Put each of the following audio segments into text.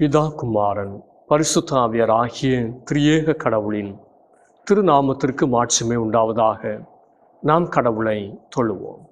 பிதா, குமாரன், பரிசுத்த ஆவியார் ஆகிய திரியேக கடவுளின் திருநாமத்திற்கு மாட்சிமை உண்டாவதாக. நாம் கடவுளை தொழுவோம்.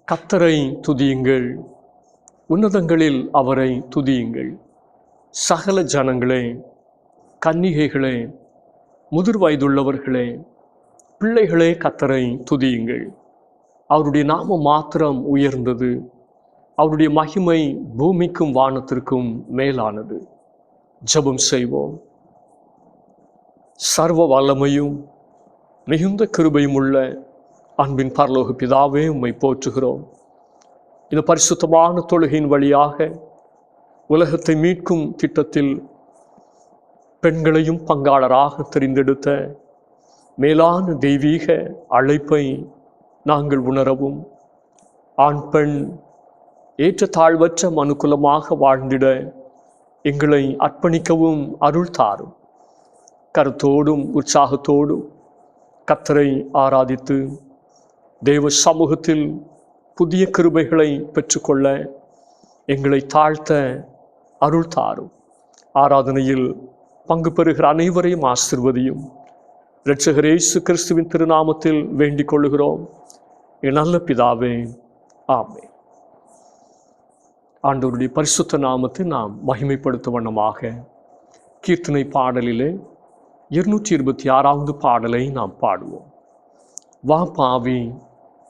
கர்த்தரை துதியுங்கள், உன்னதங்களில் அவரை துதியுங்கள். சகல ஜனங்களே, கன்னிகைகளே, முதிர் வயதுள்ளவர்களே, பிள்ளைகளே, கர்த்தரை துதியுங்கள். அவருடைய நாமம் மாத்திரம் உயர்ந்தது, அவருடைய மகிமை பூமிக்கும் வானத்திற்கும் மேலானது. ஜெபம் செய்வோம். சர்வ வல்லமையும் மிகுந்த கிருபையும் உள்ள அன்பின் பரலோக பிதாவே, உம்மை போற்றுகிறோம். இந்த பரிசுத்தமான தொழுகையின் வழியாக உலகத்தை மீட்கும் திட்டத்தில் பெண்களையும் பங்காளராக தெரிந்தெடுத்த மேலான தெய்வீக அழைப்பை நாங்கள் உணரவும், ஆண் பெண் ஏற்றத்தாழ்வற்ற மனுக்குலமாக வாழ்ந்திட எங்களை அர்ப்பணிக்கவும் அருள் தாரும். கருத்தோடும் உற்சாகத்தோடும் கர்த்தரை ஆராதித்து தேவ சமூகத்தில் புதிய கிருபைகளை பெற்றுக்கொள்ள எங்களை தாழ்த்த அருள் தாரும். ஆராதனையில் பங்கு பெறுகிற அனைவரையும் ஆசீர்வதியும். இரட்சகர் இயேசு கிறிஸ்துவின் திருநாமத்தில் வேண்டிக் கொள்ளுகிறோம் என் நல்ல பிதாவே, ஆமென். ஆண்டவருடைய பரிசுத்த நாமத்தை நாம் மகிமைப்படுத்த வண்ணமாக கீர்த்தனை பாடலிலே 226வது பாடலை நாம் பாடுவோம். வா பாவி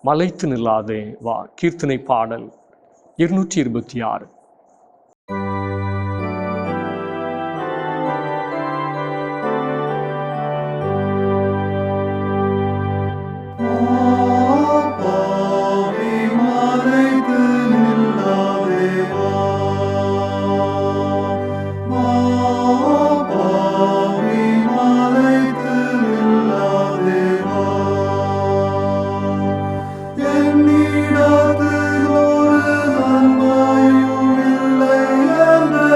மலைத்து நில்லாதே வா. கீர்த்தனை பாடல் 226. என்னிடத்தில் ஒரு நன்மையும் இல்லை என்று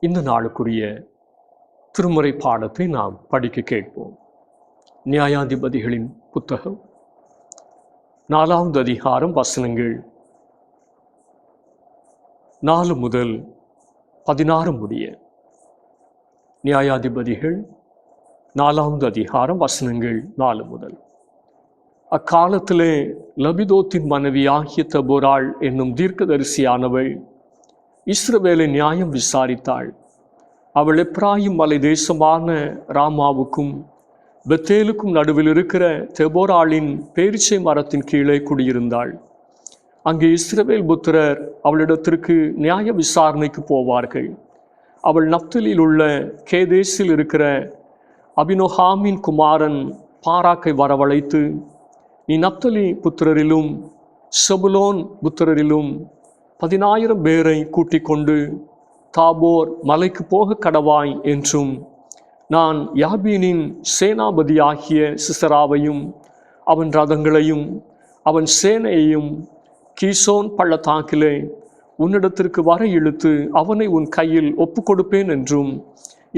இந்த நாளுக்குரிய திருமுறை பாடத்தை நாம் படிக்க கேட்போம். நியாயாதிபதிகளின் புத்தகம் 4வது அதிகாரம் வசனங்கள் 4 முதல் 16 முடிய. நியாயாதிபதிகள் 4வது அதிகாரம் வசனங்கள் 4 முதல். அக்காலத்திலே லபிதோத்தின் மனைவியாகிய தெபோராள் என்னும் தீர்க்கதரிசியானவள் இஸ்ரவேலை நியாயம் விசாரித்தாள். அவள் எப்ராயிம் மலை தேசமான ராமாவுக்கும் பெத்தேலுக்கும் நடுவில் இருக்கிற தெபோராளின் பேரிச்சை மரத்தின் கீழே குடியிருந்தாள். அங்கே இஸ்ரவேல் புத்திரர் அவளிடத்திற்கு நியாய விசாரணைக்கு போவார்கள். அவள் நப்தலில் உள்ள கேதேசில் இருக்கிற அபினோகாமின் குமாரன் பாராக்கை வரவழைத்து, நீ நப்தலி புத்திரரிலும் செபுலோன் புத்திரரிலும் 10,000 பேரை கூட்டிக் கொண்டு தாபோர் மலைக்கு போக கடவாய் என்றும், நான் யாபீனின் சேனாபதியாகிய சிசராவையும் அவன் ரதங்களையும் அவன் சேனையையும் கீசோன் பள்ளத்தாக்கிலே உன்னிடத்திற்கு வர இழுத்து அவனை உன் கையில் ஒப்பு கொடுப்பேன் என்றும்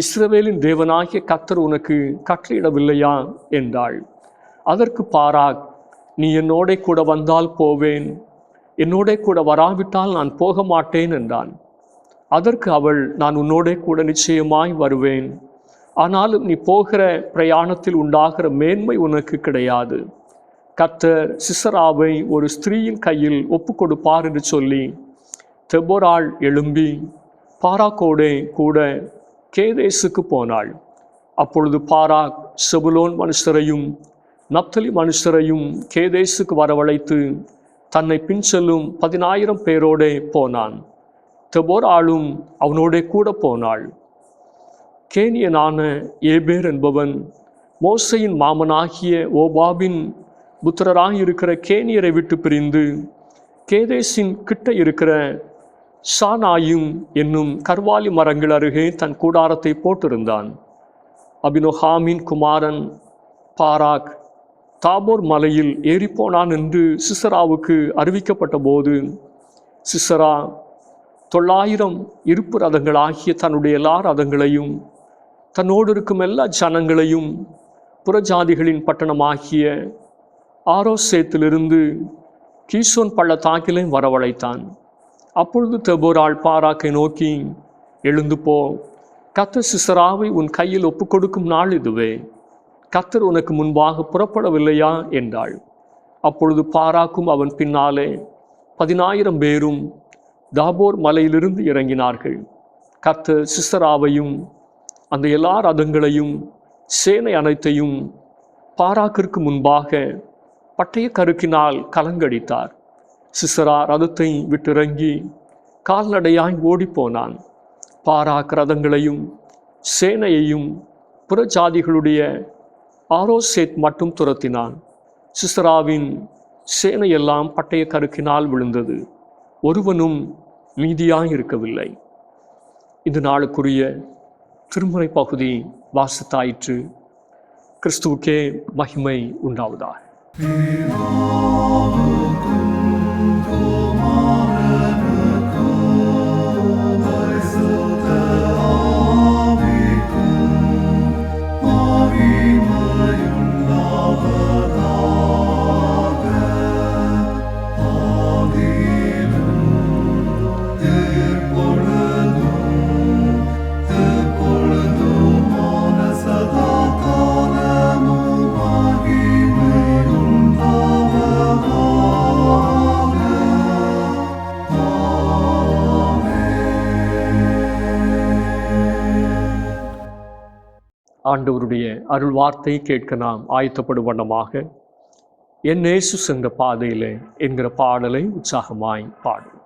இஸ்ரவேலின் தேவனாகிய கர்த்தர் உனக்கு கட்டளையிடவில்லையா என்றாள். அதற்கு பாராக், நீ என்னோட கூட வந்தால் போவேன், என்னோட கூட வராவிட்டால் நான் போக மாட்டேன் என்றான். அதற்கு அவள், நான் உன்னோட கூட நிச்சயமாய் வருவேன், ஆனாலும் நீ போகிற பிரயாணத்தில் உண்டாகிற மேன்மை உனக்கு கிடையாது. கர்த்தர் சிசராவை ஒரு ஸ்திரீயின் கையில் ஒப்பு கொடுப்பார் என்று சொல்லி தெபோராள் எழும்பி பாராக்கோடே கூட கேதேசுக்கு போனாள். அப்பொழுது பாராக் செபுலோன் மனுஷரையும் நப்தலி மனுஷரையும் கேதேசுக்கு வரவழைத்து தன்னை பின் செல்லும் 10,000 பேரோடே போனான். தெபோராளும் அவனோட கூட போனாள். கேனியனான ஏபேர் என்பவன் மோசையின் மாமனாகிய ஓபாபின் புத்திரராயிருக்கிற கேனியரை விட்டு பிரிந்து கேதேசின் கிட்ட இருக்கிற சானாயும் என்னும் கர்வாலி மரங்கள் அருகே தன் கூடாரத்தை போட்டிருந்தான். அபினோகாமின் குமாரன் பாராக் தாபோர் மலையில் ஏறிப்போனான் என்று சிசராவுக்கு அறிவிக்கப்பட்ட போது, சிசரா 900 இருப்பு ரதங்களாகிய தன்னுடைய எல்லா ரதங்களையும் தன்னோடு இருக்கும் எல்லா ஜனங்களையும் புறஜாதிகளின் பட்டணமாகிய ஆரோசேத்திலிருந்து கீசோன் பள்ளத்தாக்கிலே வரவழைத்தான். அப்பொழுது தெபோராள் பாராக்கை நோக்கி, எழுந்து போ, கர்த்தர் சிசராவை உன் கையில் ஒப்பு கொடுக்கும் நாள் இதுவே, கர்த்தர் உனக்கு முன்பாக புறப்படவில்லையா என்றாள். அப்பொழுது பாராக்கும் அவன் பின்னாலே 10,000 பேரும் தாபோர் மலையிலிருந்து இறங்கினார்கள். கர்த்தர் சிசராவையும் அந்த எல்லா ரதங்களையும் சேனை அனைத்தையும் பாராக்கிற்கு முன்பாக பட்டய கருக்கினால் கலங்கடித்தார். சிசரா ரதத்தை விட்டிறங்கி கால்நடையாய் ஓடிப்போனான். பாராக் ரதங்களையும் சேனையையும் புறஜாதிகளுடைய ஆரோசேத் மட்டும் துரத்தினான். சிசராவின் சேனையெல்லாம் பட்டய கருக்கினால் விழுந்தது, ஒருவனும் மீதியாய் இருக்கவில்லை. இந்த நாளுக்குரிய திருமுறை பகுதி வாசித்தாயிற்று. கிறிஸ்துவுக்கே மகிமை உண்டாவதாக. ஆண்டவருடைய அருள் வார்த்தை கேட்க நாம் ஆயத்தப்படும் வண்ணமாக என் இயேசு சென்ற பாதையிலே என்கிற பாடலை உற்சாகமாய் பாடும்.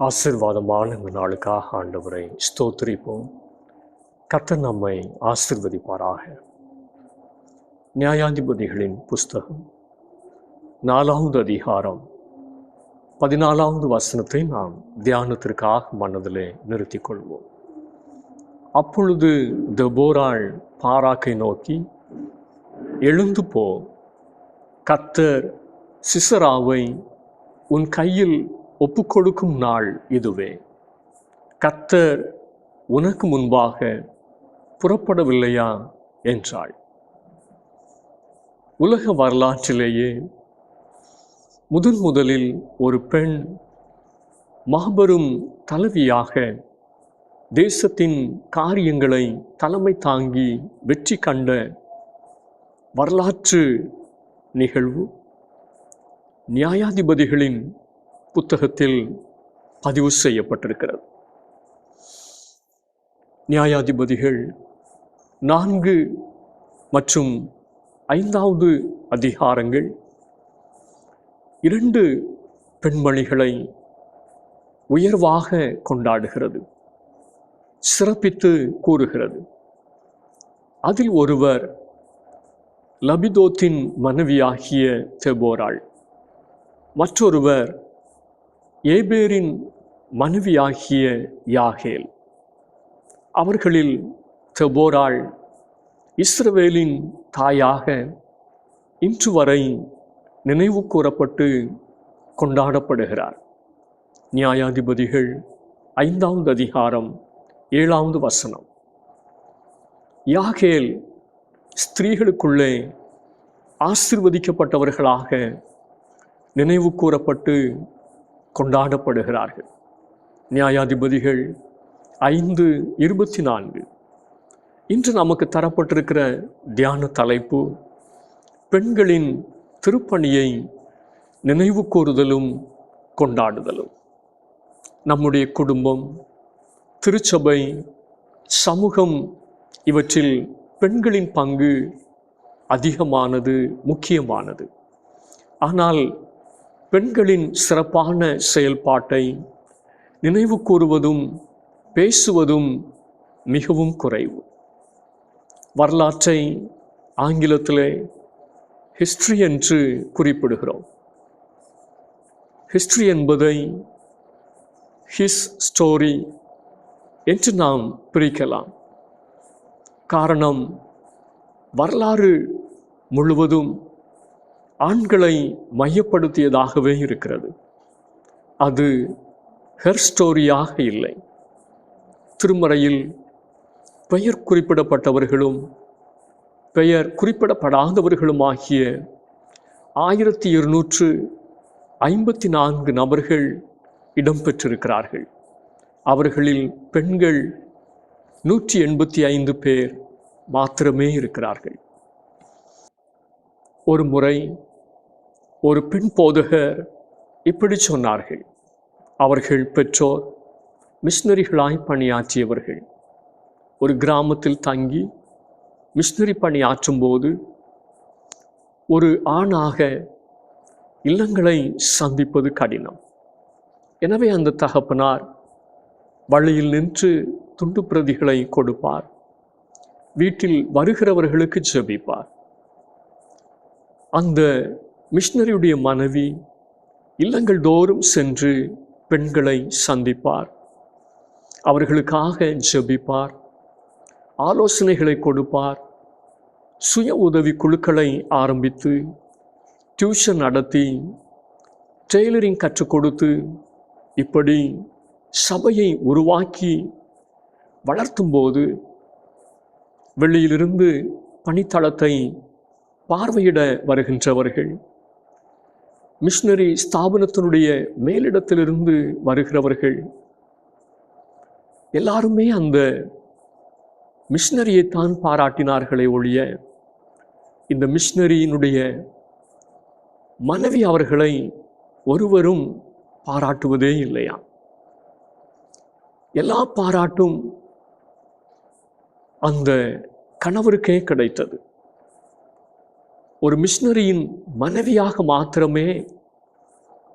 ஆசீர்வாதமான இந்த நாளுக்காக ஆண்டவரை ஸ்தோத்திரிப்போம். கர்த்தர் நம்மை ஆசீர்வதிப்பாராக. நியாயாதிபதிகளின் புஸ்தகம் 4வது அதிகாரம் 14வது வசனத்தை நாம் தியானத்திற்காக மனதிலே நிறுத்திக் கொள்வோம். அப்பொழுது தெபோராள் பாராக்கை நோக்கி, எழுந்து போ, கர்த்தர் சிசராவை உன் கையில் ஒப்புக்கொடுக்கும் நாள் இதுவே. கர்த்தர் உனக்கு முன்பாக புறப்படவில்லையா என்றாள். உலக வரலாற்றிலேயே முதலில் ஒரு பெண் மாபெரும் தலைவியாக தேசத்தின் காரியங்களை தலைமை தாங்கி வெற்றி கண்ட வரலாற்று நிகழ்வு நியாயாதிபதிகளின் புத்தகத்தில் பதிவு செய்யப்பட்டிருக்கிறது. நியாயாதிபதிகள் 4 மற்றும் 5வது அதிகாரங்கள் 2 பெண்மணிகளை உயர்வாக கொண்டாடுகிறது, சிறப்பித்து கூறுகிறது. அதில் ஒருவர் லபிதோத்தின் மனைவியாகிய தெபோராள், மற்றொருவர் ஏபேரின் மனைவியாகிய யாகேல். அவர்களில் தெபோராள் இஸ்ரவேலின் தாயாக இன்று வரை நினைவு கூறப்பட்டு கொண்டாடப்படுகிறார். நியாயாதிபதிகள் 5வது அதிகாரம் 7வது வசனம். யாகேல் ஸ்திரீகளுக்குள்ளே ஆசீர்வதிக்கப்பட்டவர்களாக நினைவு கூறப்பட்டு கொண்டாடப்படுகிறார்கள். நியாயாதிபதிகள் 5:24. இன்று நமக்கு தரப்பட்டிருக்கிற தியான தலைப்பு பெண்களின் திருப்பணியை நினைவு கூறுதலும் கொண்டாடுதலும். நம்முடைய குடும்பம், திருச்சபை, சமூகம் இவற்றில் பெண்களின் பங்கு அதிகமானது, முக்கியமானது. ஆனால் பெண்களின் சிறப்பான செயல்பாட்டை நினைவு கூறுவதும் பேசுவதும் மிகவும் குறைவு. வரலாற்றை ஆங்கிலத்திலே ஹிஸ்டரி என்று குறிப்பிடுகிறோம். ஹிஸ்டரி என்பதை ஹிஸ் ஸ்டோரி என்று நாம் பிரிக்கலாம். காரணம், வரலாறு முழுவதும் ஆண்களை மையப்படுத்தியதாகவே இருக்கிறது. அது ஹெர் ஸ்டோரியாக இல்லை. திருமறையில் பெயர் குறிப்பிடப்பட்டவர்களும் பெயர் குறிப்பிடப்படாதவர்களுமாகிய 1254 நபர்கள் இடம்பெற்றிருக்கிறார்கள். அவர்களில் பெண்கள் 185 பேர் மாத்திரமே இருக்கிறார்கள். ஒரு முறை ஒரு பெண் போதகர் இப்படி சொன்னார்கள். அவர்கள் பெற்றோர் மிஷனரிகளாய் பணியாற்றியவர்கள். ஒரு கிராமத்தில் தங்கி மிஷனரி பணியாற்றும் போது ஒரு ஆணாக இல்லங்களை சந்திப்பது கடினம். எனவே அந்த தகப்பனார் வழியில் நின்று துண்டு பிரதிகளை கொடுப்பார், வீட்டில் வருகிறவர்களுக்கு ஜெபிப்பார். அந்த மிஷனரியுடைய மனைவி இல்லங்கள் தோறும் சென்று பெண்களை சந்திப்பார், அவர்களுக்காக ஜெபிப்பார், ஆலோசனைகளை கொடுப்பார், சுய உதவி குழுக்களை ஆரம்பித்து டியூஷன் நடத்தி டெய்லரிங் கற்றுக் கொடுத்து இப்படி சபையை உருவாக்கி வளர்த்தும்போது வெளியிலிருந்து பணித்தளத்தை பார்வையிட வருகின்றவர்கள், மிஷனரி ஸ்தாபனத்தினுடைய மேலிடத்திலிருந்து வருகிறவர்கள் எல்லாருமே அந்த மிஷனரியைத்தான் பாராட்டினார்களே ஒழிய இந்த மிஷனரியினுடைய மனைவி அவர்களை ஒருவரும் பாராட்டுவதே இல்லையா. எல்லா பாராட்டும் அந்த கணவருக்கே கிடைத்தது. ஒரு மிஷனரியின் மனைவியாக மாத்திரமே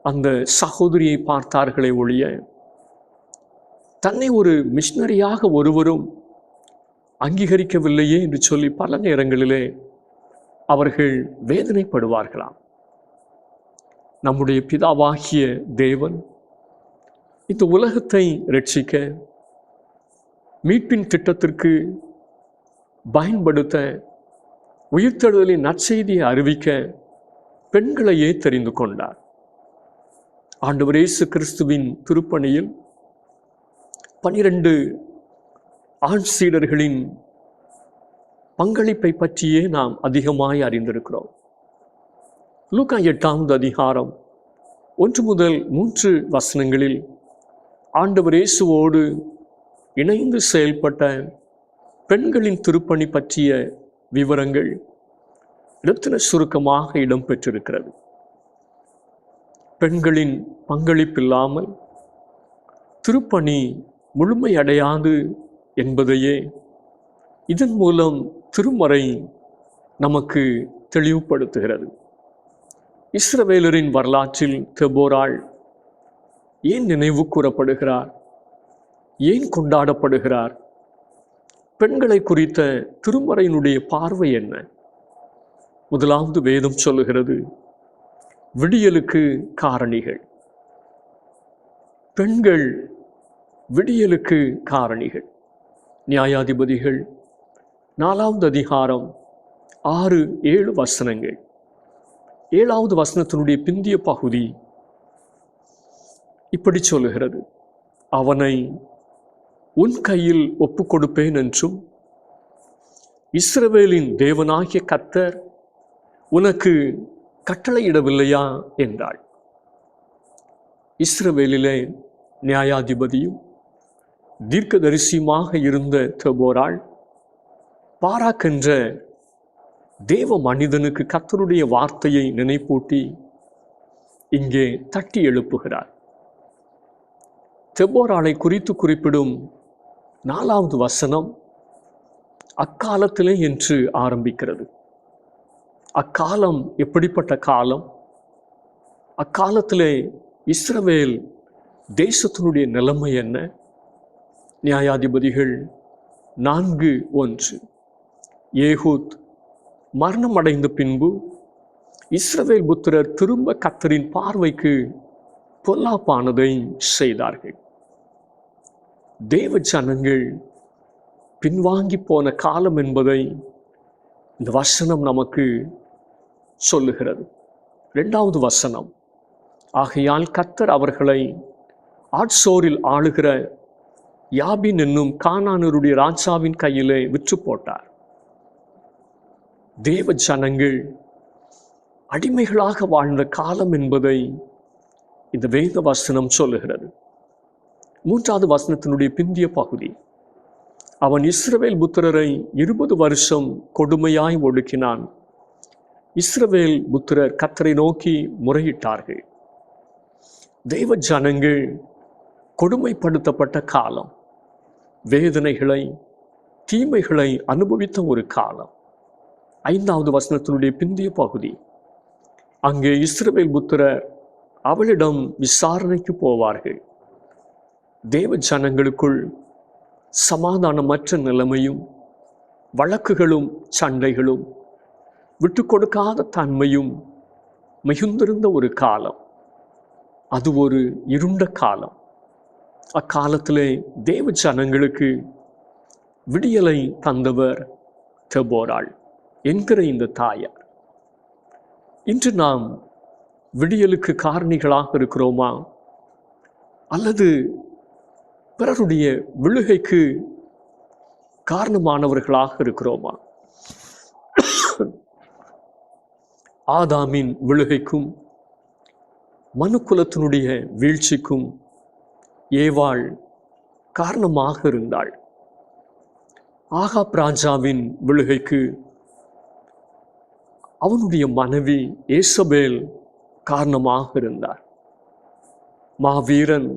அந்த சகோதரியை பார்த்தார்களே ஒழிய தன்னை ஒரு மிஷனரியாக ஒருவரும் அங்கீகரிக்கவில்லையே என்று சொல்லி பல நேரங்களிலே அவர்கள் வேதனைப்படுவார்களாம். நம்முடைய பிதாவாகிய தேவன் இந்த உலகத்தை ரட்சிக்க, மீட்பின் திட்டத்திற்கு பயன்படுத்த, உயிர்த்தெழுதலின் நற்செய்தியை அறிவிக்க பெண்களையே தெரிந்து கொண்டார். ஆண்டவர் இயேசு கிறிஸ்துவின் திருப்பணியில் 12 ஆண் சீடர்களின் பங்களிப்பை பற்றியே நாம் அதிகமாய் அறிந்திருக்கிறோம். லூக்கா 8வது அதிகாரம் 1 முதல் 3 வசனங்களில் ஆண்டவர் இயேசுவோடு இணைந்து செயல்பட்ட பெண்களின் திருப்பணி பற்றிய விவரங்கள் இடத்தின சுருக்கமாக இடம்பெற்றிருக்கிறது. பெண்களின் பங்களிப்பில்லாமல் திருப்பணி முழுமையடையாது என்பதையே இதன் மூலம் திருமறை நமக்கு தெளிவுபடுத்துகிறது. இஸ்ரவேலரின் வரலாற்றில் தெபோராள் ஏன் நினைவு கூறப்படுகிறார்? ஏன் கொண்டாடப்படுகிறார்? பெண்களை குறித்த திருமறையினுடைய பார்வை என்ன? முதலாவது வேதம் சொல்லுகிறது, விடியலுக்கு காரணிகள். பெண்கள் விடியலுக்கு காரணிகள். நியாயாதிபதிகள் 4வது அதிகாரம் 6-7 வசனங்கள். 7வது வசனத்தினுடைய பிந்திய பகுதி இப்படி சொல்லுகிறது, அவனை உன் கையில் ஒப்புக் கொடுப்பேன் என்றும் இஸ்ரவேலின் தேவனாகிய கர்த்தர் உனக்கு கட்டளையிடவில்லையா என்றாள். இஸ்ரவேலிலே நியாயாதிபதியும் தீர்க்கதரிசியுமாக இருந்த தெபோராள் பாராக் என்ற தேவ மனிதனுக்கு கர்த்தருடைய வார்த்தையை நினைப்பூட்டி இங்கே தட்டி எழுப்புகிறார். தெபோராளை குறித்து குறிப்பிடும் 4வது வசனம் அக்காலத்திலே என்று ஆரம்பிக்கிறது. அக்காலம் எப்படிப்பட்ட காலம்? அக்காலத்திலே இஸ்ரவேல் தேசத்தினுடைய நிலைமை என்ன? நியாயாதிபதிகள் 4:1. ஏகூத் மரணம் அடைந்த பின்பு இஸ்ரவேல் புத்திரர் திரும்ப கர்த்தரின் பார்வைக்கு பொல்லாப்பானதை செய்தார்கள். தேவ ஜனங்கள் பின்வாங்கி போன காலம் என்பதை இந்த வசனம் நமக்கு சொல்லுகிறது. 2வது வசனம், ஆகையால் கர்த்தர் அவர்களை ஆட்சோரில் ஆளுகிற யாபின் என்னும் கானானருடைய ராஜாவின் கையிலே விற்று போட்டார். தேவ ஜனங்கள் அடிமைகளாக வாழ்ந்த காலம் என்பதை இந்த வேத வசனம் சொல்லுகிறது. 3வது வசனத்தினுடைய பிந்திய பகுதி, அவன் இஸ்ரவேல் புத்திரரை 20 வருஷம் கொடுமையாய் ஒடுக்கினான். இஸ்ரவேல் புத்திரர் கர்த்தரை நோக்கி முறையிட்டார்கள். தேவ ஜனங்கள் கொடுமைப்படுத்தப்பட்ட காலம், வேதனைகளை தீமைகளை அனுபவித்த ஒரு காலம். 5வது வசனத்தினுடைய பிந்திய பகுதி, அங்கே இஸ்ரவேல் புத்திரர் அவளிடம் விசாரணைக்கு போவார்கள். தேவ ஜனங்களுக்குள் சமாதானமற்ற நிலைமையும் வழக்குகளும் சண்டைகளும் விட்டு கொடுக்காத தன்மையும் மிகுந்திருந்த ஒரு காலம். அது ஒரு இருண்ட காலம். அக்காலத்திலே தேவ ஜனங்களுக்கு விடியலை தந்தவர் தெபோராள் என்கிற இந்த தாயார். இன்று நாம் விடியலுக்கு காரணிகளாக இருக்கிறோமா? அல்லது பிறருடைய விழுகைக்கு காரணமானவர்களாக இருக்கிறோமா? ஆதாமின் விழுகைக்கும் மனுக்குலத்தினுடைய வீழ்ச்சிக்கும் ஏவாள் காரணமாக இருந்தாள். ஆகாப் ராஜாவின் விழுகைக்கு அவனுடைய மனைவி ஏசபேல் காரணமாக இருந்தார். மாவீரன்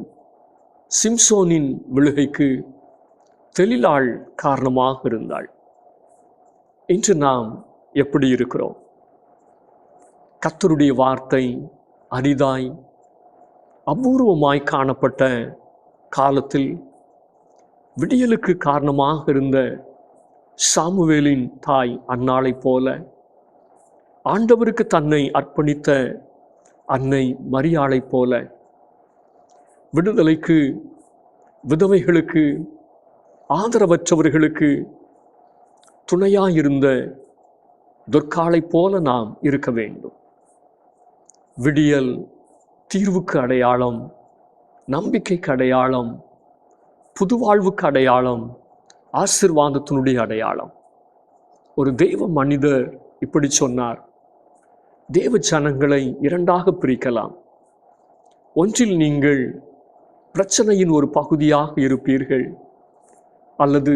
சிம்சோனின் விழுகைக்கு தெலிலாள் காரணமாக இருந்தாள். இன்று நாம் எப்படி இருக்கிறோம்? கர்த்தருடைய வார்த்தை அரிதாய் அபூர்வமாய் காணப்பட்ட காலத்தில் விடியலுக்கு காரணமாக இருந்த சாமுவேலின் தாய் அன்னாளைப் போல ஆண்டவருக்கு தன்னை அர்ப்பணித்த அன்னை மரியாளைப் போல விடுதலைக்கு, விதவைகளுக்கு, ஆதரவற்றவர்களுக்கு துணையாயிருந்த துர்காளைப் போல நாம் இருக்க வேண்டும். விடியல் தீர்வுக்கு அடையாளம், நம்பிக்கைக்கு அடையாளம், புதுவாழ்வுக்கு அடையாளம், ஆசீர்வாதத்தினுடைய அடையாளம். ஒரு தெய்வ மனிதர் இப்படி சொன்னார், தேவ ஜனங்களை 2ஆக பிரிக்கலாம். ஒன்றில் நீங்கள் பிரச்சனையின் ஒரு பகுதியாக இருப்பீர்கள், அல்லது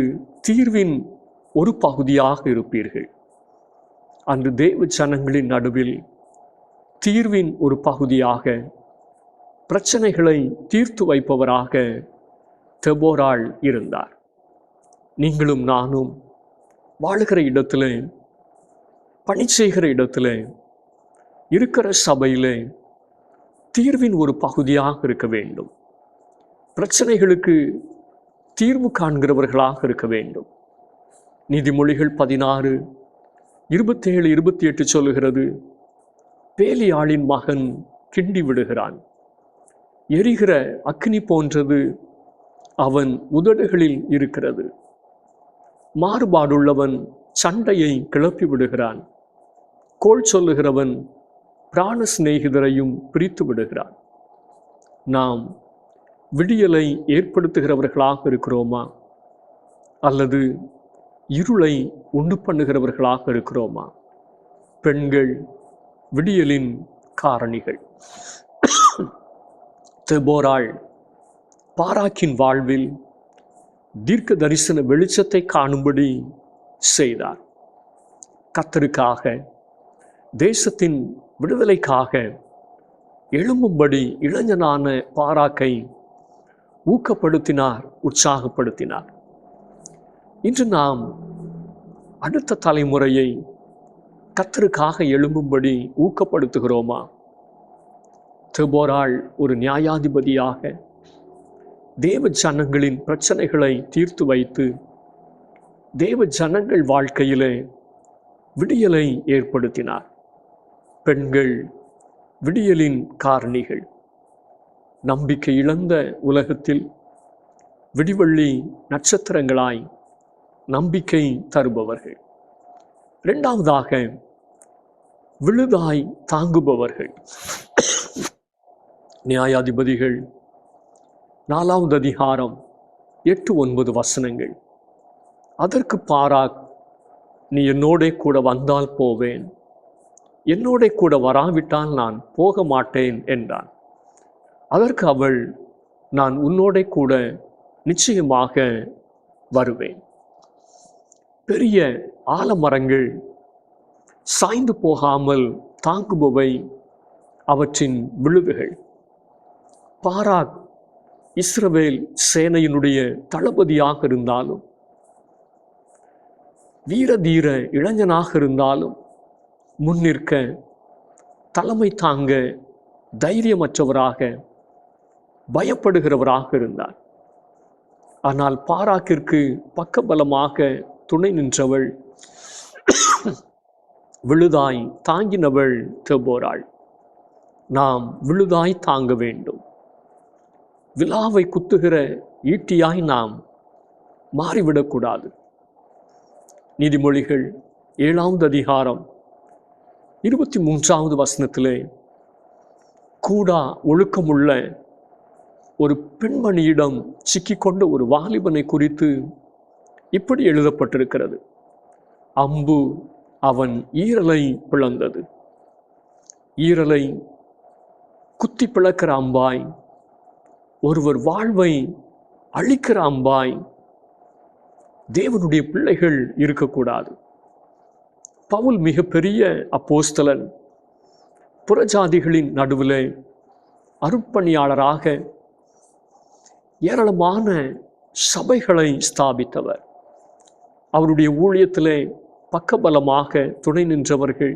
தீர்வின் ஒரு பகுதியாக இருப்பீர்கள். அன்று தேவ ஜனங்களின் நடுவில் தீர்வின் ஒரு பகுதியாக, பிரச்சனைகளை தீர்த்து வைப்பவராக தெபோராள் இருந்தார். நீங்களும் நானும் வாழுகிற இடத்துல, பணி செய்கிற இடத்துல, இருக்கிற சபையில தீர்வின் ஒரு பகுதியாக இருக்க வேண்டும். பிரச்சனைகளுக்கு தீர்வு காண்கிறவர்களாக இருக்க வேண்டும். நீதிமொழிகள் 16:27-28 சொல்லுகிறது, பேலியாளின் மகன் கிண்டி விடுகிறான், எரிகிற அக்னி போன்றது அவன் உதடுகளில் இருக்கிறது. மாறுபாடுள்ளவன் சண்டையை கிளப்பி விடுகிறான், கோள் சொல்லுகிறவன் பிராண சிநேகிதரையும் பிரித்து விடுகிறான். நாம் விடியலை ஏற்படுத்துகிறவர்களாக இருக்கிறோமா, அல்லது இருளை உண்டு பண்ணுகிறவர்களாக இருக்கிறோமா? பெண்கள் விடியலின் காரணிகள். தெபோராள் பாராக்கின் வாழ்வில் தீர்க்க தரிசன வெளிச்சத்தை காணும்படி செய்தார். கர்த்தருக்காக, தேசத்தின் விடுதலைக்காக எழும்பும்படி இளைஞனான பாராக்கை ஊக்கப்படுத்தினார், உற்சாகப்படுத்தினார். இன்று நாம் அடுத்த தலைமுறையை கர்த்தருக்காக எழும்பும்படி ஊக்கப்படுத்துகிறோமா? தெபோராள் ஒரு நியாயாதிபதியாக தேவ ஜனங்களின் பிரச்சனைகளை தீர்த்து வைத்து தேவ ஜனங்கள் வாழ்க்கையிலே விடியலை ஏற்படுத்தினார். பெண்கள் விடியலின் காரணிகள். நம்பிக்கை இழந்த உலகத்தில் விடிவெள்ளி நட்சத்திரங்களாய் நம்பிக்கை தருபவர்கள். இரண்டாவதாக, விழுதாய் தாங்குபவர்கள். நியாயாதிபதிகள் 4வது அதிகாரம் 8-9 வசனங்கள். அதற்கு பாராக், நீ என்னோட கூட வந்தால் போவேன், என்னோட கூட வராவிட்டால் நான் போக மாட்டேன் என்றான். அதற்கு அவள், நான் உன்னோட கூட நிச்சயமாக வருவேன். பெரிய ஆலமரங்கள் சாய்ந்து போகாமல் தாங்குபவை அவற்றின் விழுதுகள். பாராக் இஸ்ரவேல் சேனையினுடைய தளபதியாக இருந்தாலும், வீரதீர இளைஞனாக இருந்தாலும், முன்னிற்க தலைமை தாங்க தைரியமற்றவராக, பயப்படுகிறவராக இருந்தார். ஆனால் பாராக்கிற்கு பக்கபலமாக துணை நின்றவள், விழுதாய் தாங்கினவள் தெபோராள். நாம் விழுதாய் தாங்க வேண்டும். விலாவை குத்துகிற ஈட்டியாய் நாம் மாறிவிடக்கூடாது. நீதிமொழிகள் 7வது அதிகாரம் 23வது வசனத்திலே, கூடா ஒழுக்கமுள்ள ஒரு பெண்மணியிடம் சிக்கிக்கொண்ட ஒரு வாலிபனை குறித்து இப்படி எழுதப்பட்டிருக்கிறது, அம்பு அவன் ஈரலை பிளந்தது. ஈரலை குத்தி பிளக்கிற அம்பாய், ஒருவர் வாழ்வை அழிக்கிற அம்பாய் தேவனுடைய பிள்ளைகள் இருக்கக்கூடாது. பவுல் மிகப்பெரிய அப்போஸ்தலன். புறஜாதிகளின் நடுவிலே அருட்பணியாளராக ஏராளமான சபைகளை ஸ்தாபித்தவர். அவருடைய ஊழியத்திலே பக்கபலமாக துணை நின்றவர்கள்,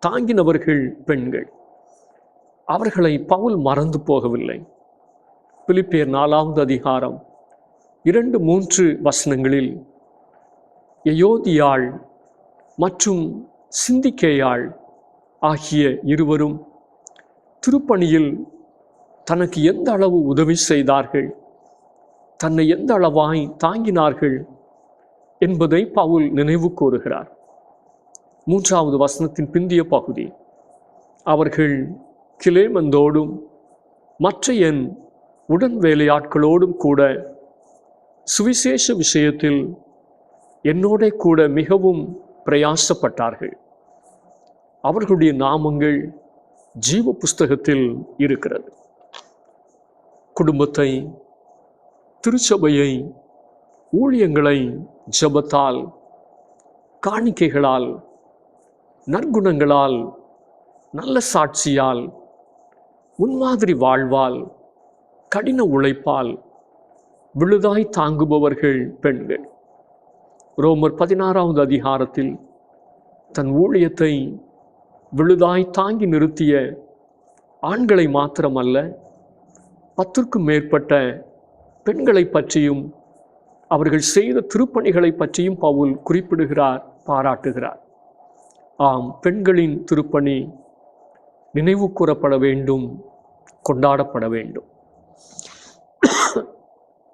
தாங்கினவர்கள் பெண்கள். அவர்களை பவுல் மறந்து போகவில்லை. பிலிப்பியர் 4வது அதிகாரம் 2-3 வசனங்களில் எயோதியாள் மற்றும் சிந்திக்கேயாள் ஆகிய இருவரும் திருப்பணியில் தனக்கு எந்த அளவு உதவி செய்தார்கள், தன்னை எந்த அளவாய் தாங்கினார்கள் என்பதை பவுல் நினைவு கூறுகிறார். 3வது வசனத்தின் பிந்திய பகுதி, அவர்கள் கிலேமந்தோடும் மற்ற என் உடன் வேலையாட்களோடும் கூட சுவிசேஷ விஷயத்தில் என்னோட கூட மிகவும் பிரயாசப்பட்டார்கள். அவர்களுடைய நாமங்கள் ஜீவ புஸ்தகத்தில் இருக்கிறது. குடும்பத்தை, திருச்சபையை, ஊழியங்களை ஜெபத்தால், காணிக்கைகளால், நற்குணங்களால், நல்ல சாட்சியால், முன்மாதிரி வாழ்வால், கடின உழைப்பால் விழுதாய் தாங்குபவர்கள் பெண்கள். ரோமர் 16வது அதிகாரத்தில் தன் ஊழியத்தை விழுதாய் தாங்கி நிறுத்திய ஆண்களை மாத்திரமல்ல, 10க்கும் மேற்பட்ட பெண்களை பற்றியும் அவர்கள் செய்த திருப்பணிகளை பற்றியும் பவுல் குறிப்பிடுகிறார், பாராட்டுகிறார். ஆம், பெண்களின் திருப்பணி நினைவு கூறப்பட வேண்டும், கொண்டாடப்பட வேண்டும்.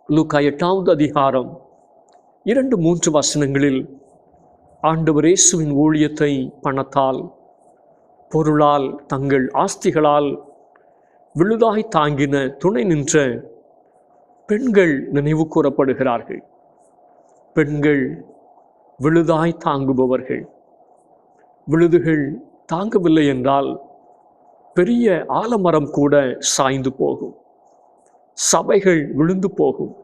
லூக்கா 8வது அதிகாரம் 2-3 வசனங்களில் ஆண்டவர் இயேசுவின் ஊழியத்தை பணத்தால், பொருளால், தங்கள் ஆஸ்திகளால் விழுதாய் தாங்கின துணை நின்ற பெண்கள் நினைவு கூறப்படுகிறார்கள். பெண்கள் விழுதாய் தாங்குபவர்கள். விழுதுகள் தாங்கவில்லை என்றால் பெரிய ஆலமரம் கூட சாய்ந்து போகும், சபைகள் விழுந்து போகும்,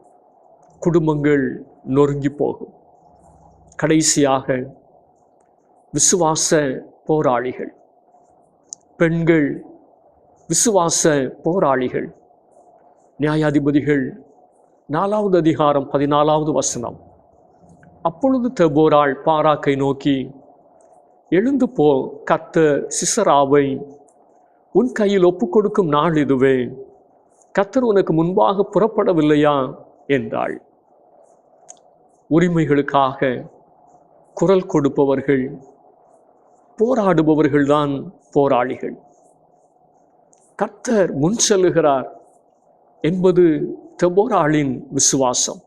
குடும்பங்கள் நொறுங்கி போகும். கடைசியாக விசுவாச போராளிகள். பெண்கள் விசுவாச போராளிகள். நியாயாதிபதிகள் 4வது அதிகாரம் 14வது வசனம். அப்பொழுது தெபோராள் பாராக்கை நோக்கி, எழுந்து போ, கர்த்தர் சிசராவை உன் கையில் ஒப்புக்கொடுக்கும் நாள் இதுவே, கர்த்தர் உனக்கு முன்பாக புறப்படவில்லையா என்றாள். உரிமைகளுக்காக குரல் கொடுப்பவர்கள், போராடுபவர்கள்தான் போராளிகள். கர்த்தர் முன் செல்லுகிறார் என்பது தெபோராளின் விசுவாசம்.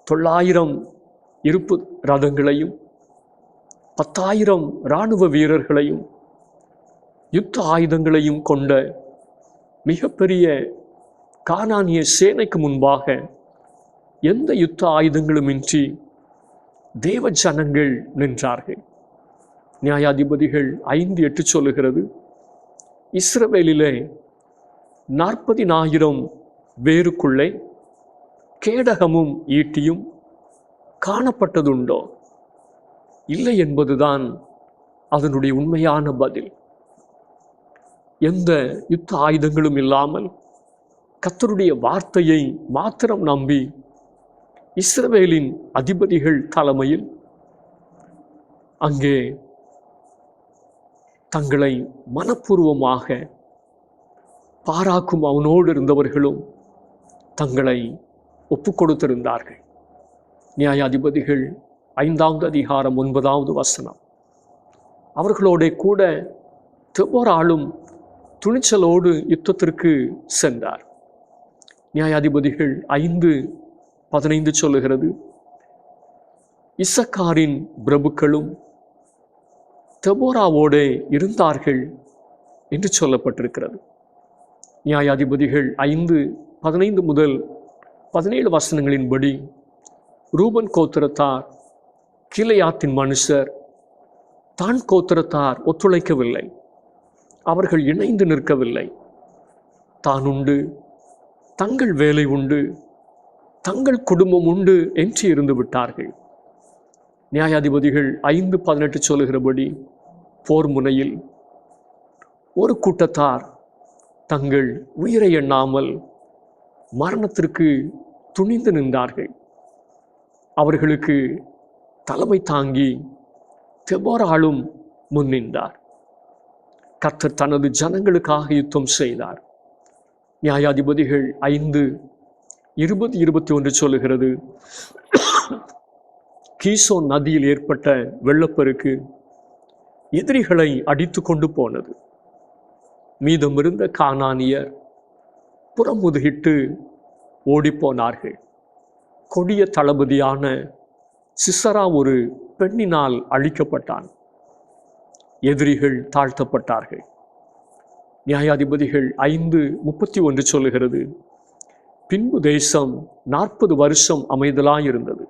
900 இருப்பு ரதங்களையும் 10,000 இராணுவ வீரர்களையும் யுத்த ஆயுதங்களையும் கொண்ட மிகப்பெரிய கானானிய சேனைக்கு முன்பாக எந்த யுத்த ஆயுதங்களுமின்றி தேவ ஜனங்கள் நின்றார்கள். நியாயாதிபதிகள் 5:8 சொல்லுகிறது, இஸ்ரவேலிலே 40,000 வேருக்குள்ளே கேடகமும் ஈட்டியும் காணப்பட்டதுண்டோ? இல்லை என்பதுதான் அதனுடைய உண்மையான பதில். எந்த யுத்த ஆயுதங்களும் இல்லாமல் கர்த்தருடைய வார்த்தையை மாத்திரம் நம்பி இஸ்ரவேலின் அதிபதிகள் தலைமையில் அங்கே தங்களை மனப்பூர்வமாக பாராக்கும் அவனோடு இருந்தவர்களும் தங்களை ஒப்பு கொடுத்திருந்தார்கள். நியாயாதிபதிகள் 5வது அதிகாரம் 9வது வசனம். அவர்களோட கூட தெபோராளும் துணிச்சலோடு யுத்தத்திற்கு சென்றார். நியாயாதிபதிகள் 5:15 சொல்லுகிறது, இசக்காரின் பிரபுக்களும் தெபோராவோடே இருந்தார்கள் என்று சொல்லப்பட்டிருக்கிறது. நியாயாதிபதிகள் 5:15 முதல் 17 வசனங்களின்படி ரூபன் கோத்திரத்தார், கீலேயாத்தின் மனுஷர், தான் கோத்திரத்தார் ஒத்துழைக்கவில்லை. அவர்கள் இணைந்து நிற்கவில்லை. தான் உண்டு, தங்கள் வேலை உண்டு, தங்கள் குடும்பம் உண்டு என்று இருந்து விட்டார்கள். நியாயாதிபதிகள் 5:18 சொல்லுகிறபடி போர் முனையில் ஒரு கூட்டத்தார் தங்கள் உயிரை எண்ணாமல் மரணத்திற்கு துணிந்து நின்றார்கள். அவர்களுக்கு தலைமை தாங்கி தெபோராளும் முன் நின்றார். கர்த்தர் தனது ஜனங்களுக்காக யுத்தம் செய்தார். நியாயாதிபதிகள் 5:20-21 சொல்லுகிறது, கீசோன் நதியில் ஏற்பட்ட வெள்ளப்பெருக்கு எதிரிகளை அடித்து கொண்டு போனது. மீதமிருந்த கானானியர் புறமுதுகிட்டு ஓடிப்போனார்கள். கொடிய தளபதியான சிசரா ஒரு பெண்ணினால் அழிக்கப்பட்டான். எதிரிகள் தாழ்த்தப்பட்டார்கள். நியாயாதிபதிகள் 5:31 சொல்லுகிறது, பின்பு தேசம் 40 வருஷம் அமைதலாயிருந்தது.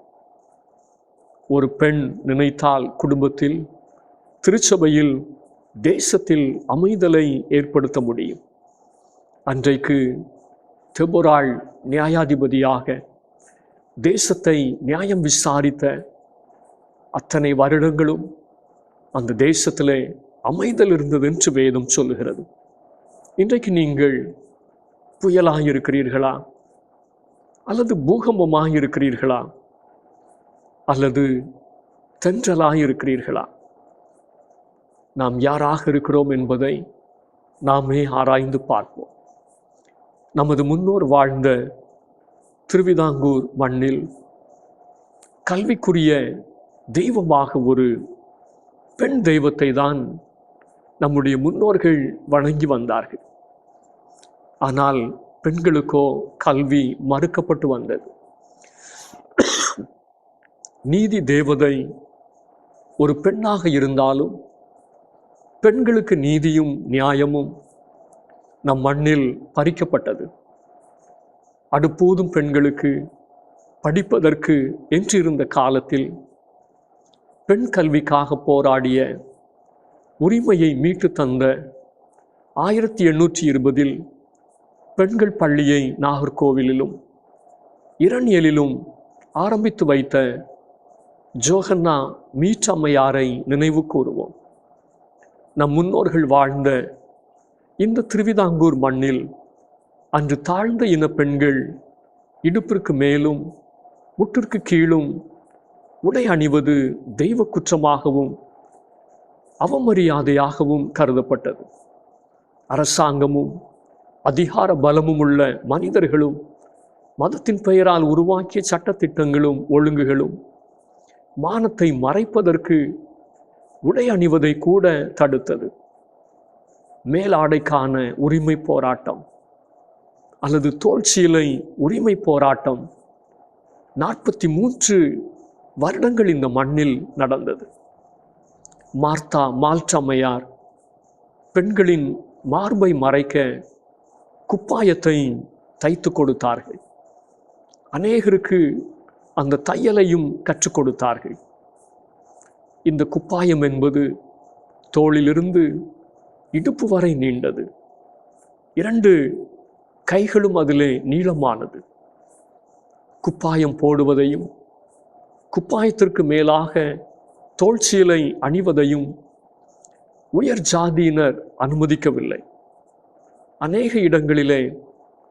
ஒரு பெண் நினைத்தால் குடும்பத்தில், திருச்சபையில், தேசத்தில் அமைதலை ஏற்படுத்த முடியும். அன்றைக்கு தெபோராள் நியாயாதிபதியாக தேசத்தை நியாயம் விசாரித்த அத்தனை வருடங்களும் அந்த தேசத்திலே அமைதல் இருந்தது என்று வேதம் சொல்லுகிறது. இன்றைக்கு நீங்கள் புயலாயிருக்கிறீர்களா? அல்லது பூகம்பமாக இருக்கிறீர்களா? அல்லது தென்றலாக இருக்கிறீர்களா? நாம் யாராக இருக்கிறோம் என்பதை நாமே ஆராய்ந்து பார்ப்போம். நமது முன்னோர் வாழ்ந்த திருவிதாங்கூர் மண்ணில் கல்விக்குரிய தெய்வமாக ஒரு பெண் தெய்வத்தை தான் நம்முடைய முன்னோர்கள் வணங்கி வந்தார்கள். ஆனால் பெண்களுக்கோ கல்வி மறுக்கப்பட்டு வந்தது. நீதி தேவதை ஒரு பெண்ணாக இருந்தாலும் பெண்களுக்கு நீதியும் நியாயமும் நம் மண்ணில் பறிக்கப்பட்டது. அடுப்போதும் பெண்களுக்கு படிப்பதற்கு என்றிருந்த காலத்தில் பெண் கல்விக்காக போராடிய, உரிமையை மீட்டு தந்த 1820 பெண்கள் பள்ளியை நாகர்கோவிலிலும் இரணியலிலும் ஆரம்பித்து வைத்த ஜோகன்னா மீட் அம்மையாரை நினைவு கூறுவோம். நம் முன்னோர்கள் வாழ்ந்த இந்த திருவிதாங்கூர் மண்ணில் அன்று தாழ்ந்த இன பெண்கள் இடுப்பிற்கு மேலும் முட்டிற்கு கீழும் உடை அணிவது தெய்வ குற்றமாகவும் அவமரியாதையாகவும் கருதப்பட்டது. அரசாங்கமும் அதிகார பலமும் உள்ள மனிதர்களும் மதத்தின் பெயரால் உருவாக்கிய சட்டத்திட்டங்களும் ஒழுங்குகளும் மானத்தை மறைப்பதற்கு உடை அணிவதை கூட தடுத்தது. மேலாடைக்கான உரிமை போராட்டம் அல்லது தோல்சீலை உரிமை போராட்டம் 43 வருடங்கள் இந்த மண்ணில் நடந்தது. மார்த்தா மால்டம்மையார் பெண்களின் மார்பை மறைக்க குப்பாயத்தை தைத்து கொடுத்தார்கள். அநேகருக்கு அந்த தையலையும் கற்றுக் கொடுத்தார்கள். இந்த குப்பாயம் என்பது தோளிலிருந்து இடுப்பு வரை நீண்டது. 2 கைகளும் அதிலே நீளமானது. குப்பாயம் போடுவதையும் குப்பாயத்திற்கு மேலாக தோல்சீலை அணிவதையும் உயர் ஜாதியினர் அனுமதிக்கவில்லை. அநேக இடங்களிலே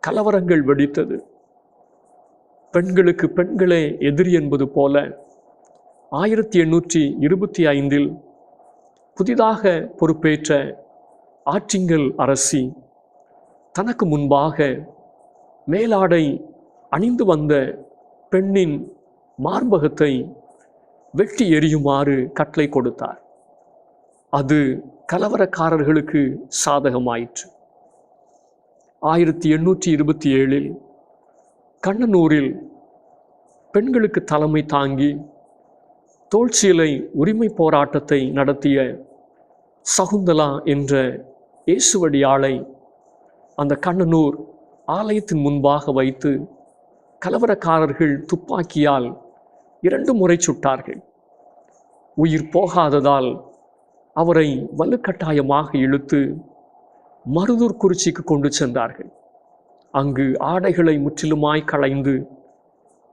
கலவரங்கள் வெடித்தது. பெண்களுக்கு பெண்களே எதிரி என்பது போல 1825 புதிதாக பொறுப்பேற்ற ஆற்றிங்கல் அரசி தனக்கு முன்பாக மேலாடை அணிந்து வந்த பெண்ணின் மார்பகத்தை வெட்டி எறியுமாறு கட்டளை கொடுத்தார். அது கலவரக்காரர்களுக்கு சாதகமாயிற்று. 1827 கண்ணனூரில் பெண்களுக்கு தலைமை தாங்கி தோல்சீலை உரிமை போராட்டத்தை நடத்திய சகுந்தலா என்ற இயேசுவடியாளை அந்த கண்ணனூர் ஆலயத்தின் முன்பாக வைத்து கலவரக்காரர்கள் துப்பாக்கியால் 2 முறை சுட்டார்கள். உயிர் போகாததால் அவரை வலுக்கட்டாயமாக இழுத்து மருதூர் குறிச்சிக்கு கொண்டு சென்றார்கள். அங்கு ஆடைகளை முற்றிலுமாய் களைந்து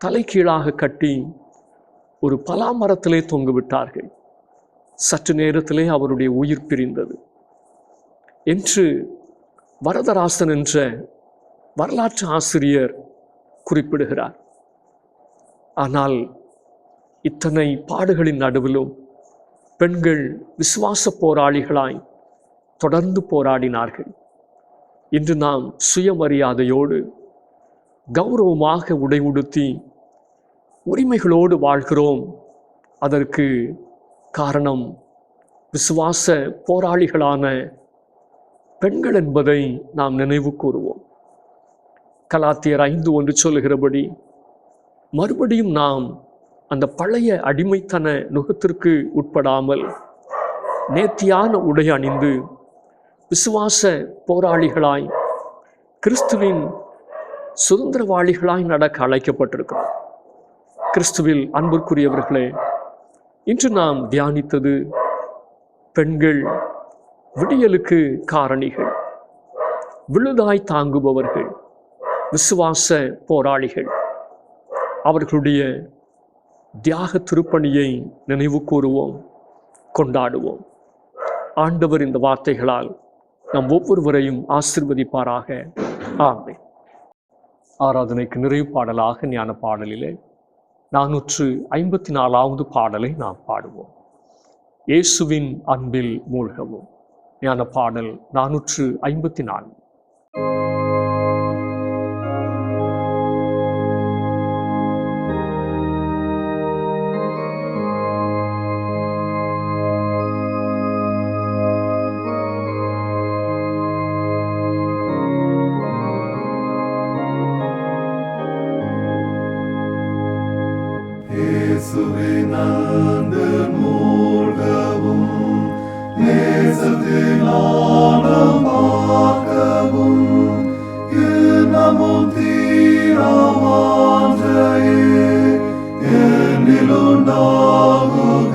தலைகீழாக கட்டி ஒரு பலாமரத்திலே தொங்குவிட்டார்கள். சற்று நேரத்திலே அவருடைய உயிர் பிரிந்தது என்று வரதராசன் என்ற வரலாற்று ஆசிரியர் குறிப்பிடுகிறார். ஆனால் இத்தனை பாடுகளின் நடுவிலும் பெண்கள் விசுவாச போராளிகளாய் தொடர்ந்து போராடினார்கள். இன்று நாம் சுயமரியாதையோடு கௌரவமாக உடை உடுத்தி உரிமைகளோடு வாழ்கிறோம். அதற்கு காரணம் விசுவாச போராளிகளான பெண்கள் என்பதை நாம் நினைவு கூறுவோம். கலாத்தியர் 5:1 சொல்லுகிறபடி மறுபடியும் நாம் அந்த பழைய அடிமைத்தன நுகத்திற்கு உட்படாமல் நேர்த்தியான உடை அணிந்து விசுவாச போராளிகளாய் கிறிஸ்துவின் சுதந்திரவாளிகளாய் நடக்க அழைக்கப்பட்டிருக்கிறோம். கிறிஸ்துவில் அன்பிற்குரியவர்களே, இன்று நாம் தியானித்தது பெண்கள் விடியலுக்கு காரணிகள், விழுதாய் தாங்குபவர்கள், விசுவாச போராளிகள். அவர்களுடைய தியாக திருப்பணியை நினைவு கூறுவோம், கொண்டாடுவோம். ஆண்டவர் இந்த வார்த்தைகளால் நம் ஒவ்வொருவரையும் ஆசீர்வதிப்பாராக. ஆமென். ஆராதனைக்கு நிறைவு பாடலாக ஞான பாடலிலே 454வது பாடலை நாம் பாடுவோம். இயேசுவின் அன்பில் மூழ்கவும். ஞான பாடல் 454. இயேசுவின் அன்பில் மூழ்கவும், நேசத்தின் ஆழம் பார்க்கவும், இன்னமும் தீரா வாஞ்சையே என்னில் உண்டாகுகின்றதே.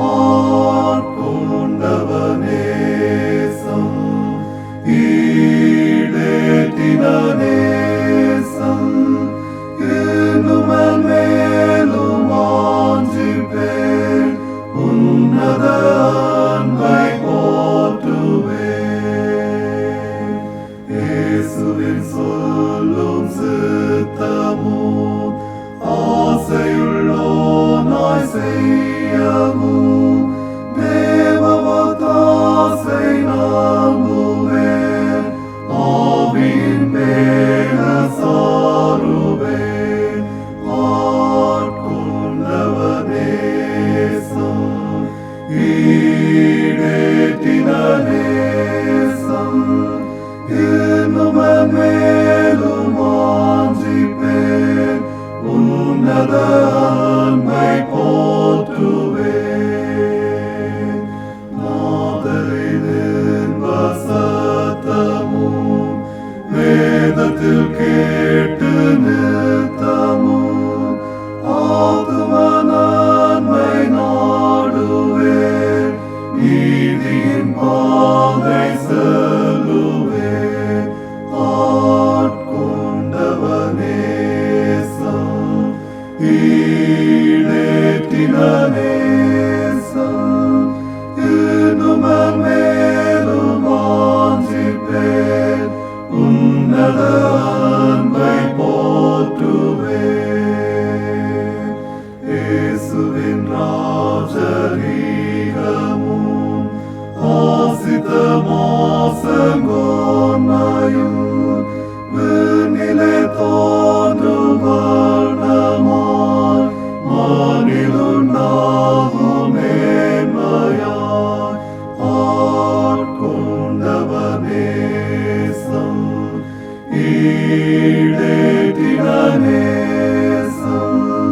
ஆட்கொண்டவ நேசம், ஈடேற்றின நேசம், இன்னும் மேலும் வாஞ்சிப்பேன், உன்னத அன்பை போற்றுவேன். இயேசுவின் சொல்லும் சித்தமும் ஆசையுள்ளோனாய் செய்யவும், தேவவதாசை நம்புவேன், ஆவியின் பேர சாருவேன். ஆட்கொண்டவ நேசம், ஈடேற்றின நேசம், இன்னும் மேலும் வாஞ்சிப்பேன், உன்னத அன்பை போற்றுவேன். நாதரின் வசத்தமும் வேதத்தில் கேட்டு நித்தமும், ஆத்தும நன்மை நாடுவேன், நீதியின் பாதை செல்லுவேன். ஆட்கொண்டவ நேசம், ஈடேற்றின நேசம், இன்னும் மேலும் வாஞ்சிப்பேன், உன்னத அன்பை போற்றுவேன். இயேசுவின் ராஜரீகமும் ஆசித்த மாசங்கோன்மையும், விண்ணிலே தோன்றும் வண்ணமாய் மண்ணிலுண்டாகும் மேன்மையாய். ஆட்கொண்டவ நேசம், ஈடேற்றின நேசம்,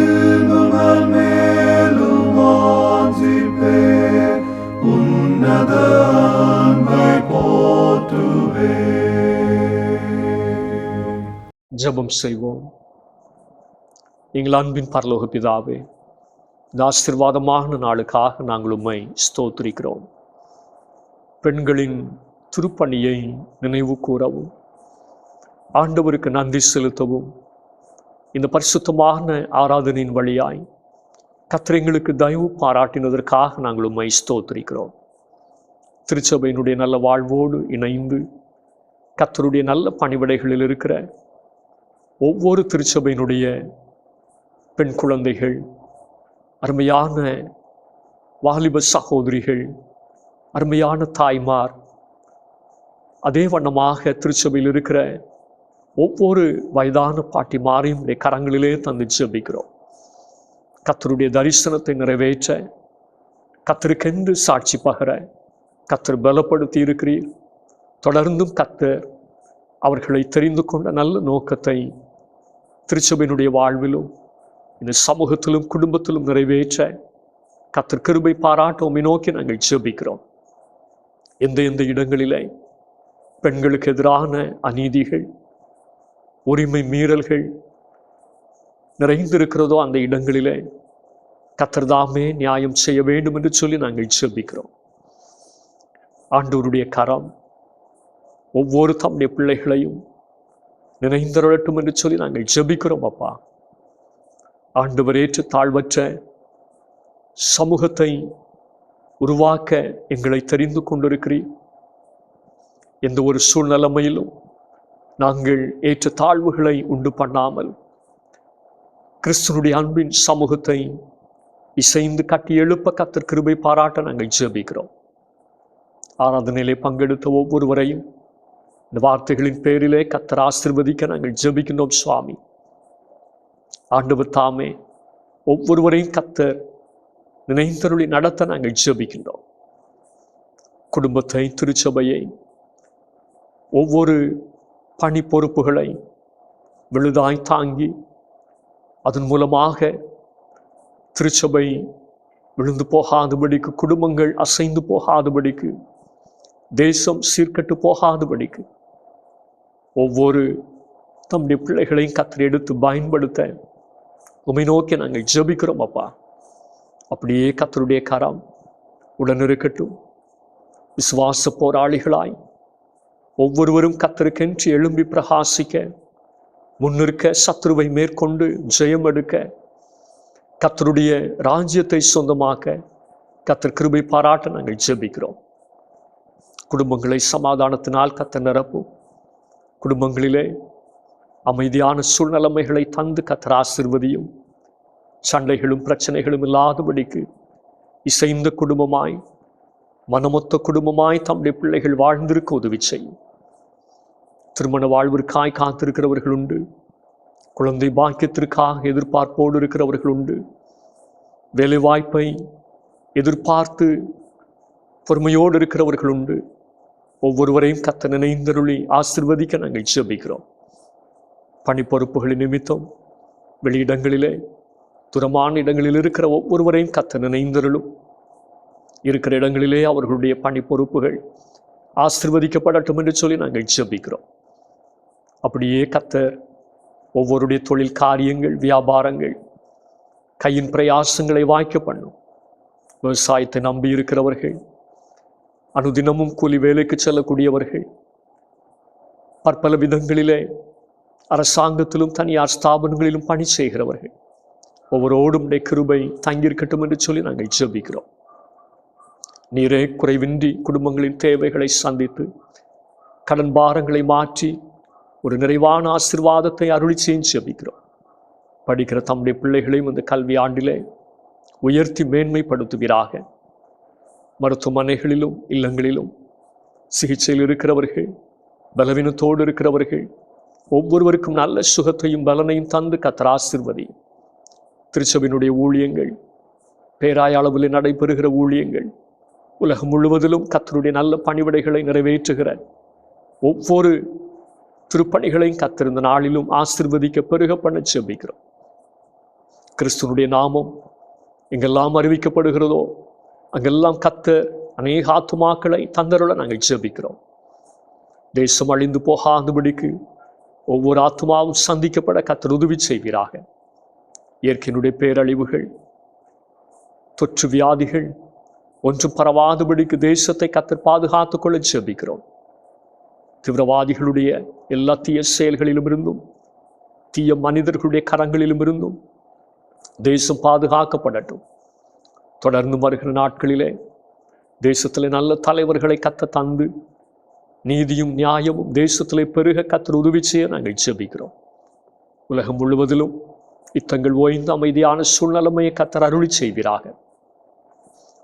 இன்னும் மேலும் வாஞ்சிப்பேன், உன்னத அன்பை போற்றுவேன். ஜெபம் செய்வோம். எங்கள் அன்பின் பரலோக பிதாவே, இந்த ஆசீர்வாதமான நாளுக்காக நாங்கள் உம்மை ஸ்தோத்திரிக்கிறோம். பெண்களின் திருப்பணியை நினைவு கூறவும், ஆண்டவருக்கு நன்றி செலுத்தவும், இந்த பரிசுத்தமான ஆராதனையின் வழியாய் கர்த்தர் எங்களுக்கு தயவு பாராட்டினதற்காக நாங்கள் உம்மை ஸ்தோத்திரிக்கிறோம். திருச்சபையினுடைய நல்ல வாழ்வோடு இணைந்து கர்த்தருடைய நல்ல பணிவிடைகளில் இருக்கிற ஒவ்வொரு திருச்சபையினுடைய பெண் குழந்தைகள், அருமையான வாலிப சகோதரிகள், அருமையான தாய்மார், அதே வண்ணமாக திருச்சபையில் இருக்கிற ஒவ்வொரு வயதான பாட்டிமாரையும் கரங்களிலே தந்து ஜெபிக்கிறோம். கர்த்தருடைய தரிசனத்தை நிறைவேற்ற, கர்த்தருக்கென்று சாட்சி பகர கர்த்தர் பலப்படுத்தி இருக்கிறீர். தொடர்ந்தும் கர்த்தர் அவர்களை தெரிந்து கொண்ட நல்ல நோக்கத்தை திருச்சபையினுடைய வாழ்விலும் இந்த சமூகத்திலும் குடும்பத்திலும் நிறைவேற்ற கர்த்தர் கிருபை பாராட்ட உம்மை நோக்கி நாங்கள் ஜெபிக்கிறோம். எந்த இடங்களிலே பெண்களுக்கு எதிரான அநீதிகள், உரிமை மீறல்கள் நிறைந்திருக்கிறதோ அந்த இடங்களிலே கர்த்தர் தாமே நியாயம் செய்ய வேண்டும் என்று சொல்லி நாங்கள் ஜெபிக்கிறோம். ஆண்டவருடைய கரம் ஒவ்வொரு தம்முடைய பிள்ளைகளையும் நினைந்தருளட்டும் என்று சொல்லி நாங்கள் ஜெபிக்கிறோம். அப்பா, ஆண்டவர் ஏற்று தாழ்வற்ற சமூகத்தை உருவாக்க எங்களை தெரிந்து கொண்டிருக்கிறீர். எந்த ஒரு சூழ்நிலைமையிலும் நாங்கள் ஏற்ற தாழ்வுகளை உண்டு பண்ணாமல் கிறிஸ்துனுடைய அன்பின் சமூகத்தை இசைந்து கட்டி எழுப்ப கர்த்தர் கிருபை பாராட்ட நாங்கள் ஜெபிக்கிறோம். ஆராதனையிலே பங்கெடுத்த ஒவ்வொருவரையும் இந்த வார்த்தைகளின் பேரிலே கர்த்தர் ஆசீர்வதிக்க நாங்கள் ஜெபிக்கின்றோம் சுவாமி. ஆண்டவர் தாமே ஒவ்வொருவரையும் கர்த்தர் நினைந்தருளி நடத்த நாங்கள் ஜெபிக்கின்றோம். குடும்பத்தை, திருச்சபையை, ஒவ்வொரு பணி பொறுப்புகளை விழுதாய் தாங்கி அதன் மூலமாக திருச்சபை விழுந்து போகாதபடிக்கு, குடும்பங்கள் அசைந்து போகாதபடிக்கு, தேசம் சீர்கட்டு போகாதபடிக்கு ஒவ்வொரு தம்முடைய பிள்ளைகளையும் கர்த்தர் எடுத்து பயன்படுத்த உம்மை நோக்கி நாங்கள் ஜெபிக்கிறோம் அப்பா. அப்படியே கர்த்தருடைய கரம் உடன் இருக்கட்டும். விசுவாச போராளிகளாய் ஒவ்வொருவரும் கர்த்தருக்கென்று எழும்பி பிரகாசிக்க, முன்னிற்க, சத்துருவை மேற்கொண்டு ஜெயம் எடுக்க, கர்த்தருடைய ராஜ்யத்தை சொந்தமாக்க கர்த்தர் கிருபை பாராட்ட நாங்கள் ஜெபிக்கிறோம். குடும்பங்களை சமாதானத்தினால் கர்த்தர் நிரப்பும். குடும்பங்களிலே அமைதியான சூழ்நிலைமைகளை தந்து கர்த்தர் ஆசீர்வதியும். சண்டைகளும் பிரச்சனைகளும் இல்லாதபடிக்கு இசைந்த குடும்பமாய், மனமொத்த குடும்பமாய் தம்முடைய பிள்ளைகள் வாழ்ந்திருக்க உதவி செய்யும். திருமண வாழ்விற்காய் காத்திருக்கிறவர்கள் உண்டு. குழந்தை பாக்கியத்திற்காக எதிர்பார்ப்போடு இருக்கிறவர்கள் உண்டு. வேலை வாய்ப்பை எதிர்பார்த்து பொறுமையோடு இருக்கிறவர்கள் உண்டு. ஒவ்வொருவரையும் கர்த்தர் நினைந்தருளி ஆசீர்வதிக்க நாங்கள் ஜெபிக்கிறோம். பணி பொறுப்புகளின் நிமித்தம் வெளியிடங்களிலே, தூரமான இடங்களில் இருக்கிற ஒவ்வொருவரையும் கர்த்தர் நினைந்தருளும். இருக்கிற இடங்களிலே அவர்களுடைய பணி பொறுப்புகள் ஆசீர்வதிக்கப்படட்டும் என்று சொல்லி நாங்கள் ஜெபிக்கிறோம். அப்படியே கர்த்தர் ஒவ்வொருடைய தொழில் காரியங்கள், வியாபாரங்கள், கையின் பிரயாசங்களை வாய்க்க பண்ணும். விவசாயத்தை நம்பி இருக்கிறவர்கள், அனுதினமும் கூலி வேலைக்கு செல்லக்கூடியவர்கள், பற்பல விதங்களிலே அரசாங்கத்திலும் தனியார் ஸ்தாபனங்களிலும் பணி செய்கிறவர்கள், ஒவ்வொருவரோடும் கிருபை தங்கியிருக்கட்டும் என்று சொல்லி நாங்கள் ஜெபிக்கிறோம். நீரே குறைவின்றி குடும்பங்களின் தேவைகளை சந்தித்து கடன் பாரங்களை மாற்றி ஒரு நிறைவான ஆசீர்வாதத்தை அருளி செய்ய ஜெபிக்கிறோம். படிக்கிற தம்முடைய பிள்ளைகளையும் இந்த கல்வி ஆண்டிலே உயர்த்தி மேன்மைப்படுத்துவீராக. மருத்துவமனைகளிலும் இல்லங்களிலும் சிகிச்சையில் இருக்கிறவர்கள், பலவீனத்தோடு இருக்கிறவர்கள் ஒவ்வொருவருக்கும் நல்ல சுகத்தையும் பலனையும் தந்து கர்த்தர் ஆசீர்வதியும். திருச்சபையினுடைய ஊழியங்கள், பேராய அளவில் நடைபெறுகிற ஊழியங்கள், உலகம் முழுவதிலும் கர்த்தருடைய நல்ல பணிவிடைகளை நிறைவேற்றுகிற ஒவ்வொரு திருப்பணிகளையும் கர்த்தர் இந்த நாளிலும் ஆசீர்வதிக்க பெருக பண்ண ஜெபிக்கிறோம். கிறிஸ்துவனுடைய நாமம் எங்கெல்லாம் அறிவிக்கப்படுகிறதோ அங்கெல்லாம் கர்த்தர் அநேக ஆத்துமாக்களை தந்தருள நாங்கள் ஜெபிக்கிறோம். தேசம் அழிந்து போகாதபடிக்கு ஒவ்வொரு ஆத்துமாவும் சந்திக்கப்பட கர்த்தர் உதவி செய்வீராக. இயற்கையினுடைய பேரழிவுகள், தொற்று வியாதிகள் ஒன்றும் பரவாதபடிக்கு தேசத்தை கர்த்தர் பாதுகாத்துக் கொள்ள ஜெபிக்கிறோம். தீவிரவாதிகளுடைய எல்லா தீய செயல்களிலும் இருந்தும், தீய மனிதர்களுடைய கரங்களிலும் இருந்தும் தேசம் பாதுகாக்கப்படட்டும். தொடர்ந்து வருகிற நாட்களிலே தேசத்திலே நல்ல தலைவர்களை கர்த்தர் தந்து நீதியும் நியாயமும் தேசத்திலே பெருக கர்த்தர் உதவி செய்ய நாங்கள் ஜெபிக்கிறோம். உலகம் முழுவதிலும் யுத்தங்கள் ஓய்ந்து அமைதியான சூழ்நிலைமையை கர்த்தர் அருளி செய்வீராக.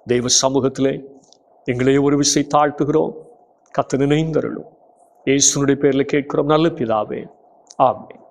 தெய்வ சமூகத்திலே எங்களே ஒரு விசை தாழ்த்துகிறோம். கர்த்தர் நினைந்தருளும். இயேசுனுடைய பேரில் கேட்கிறோம் நல்ல பிதாவே, ஆமென்.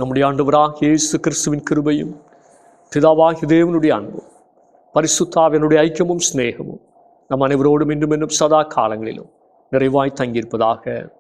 நம்முடைய ஆண்டவராகிய இயேசு கிறிஸ்துவின் கிருபையும் பிதாவாகிய தேவனுடைய அன்பும் பரிசுத்த ஆவியானவருடைய ஐக்கியமும் சிநேகமும் நம் அனைவரோடும் இன்றும் இன்னும் சதா காலங்களிலும் நிறைவாய் தங்கியிருப்பதாக.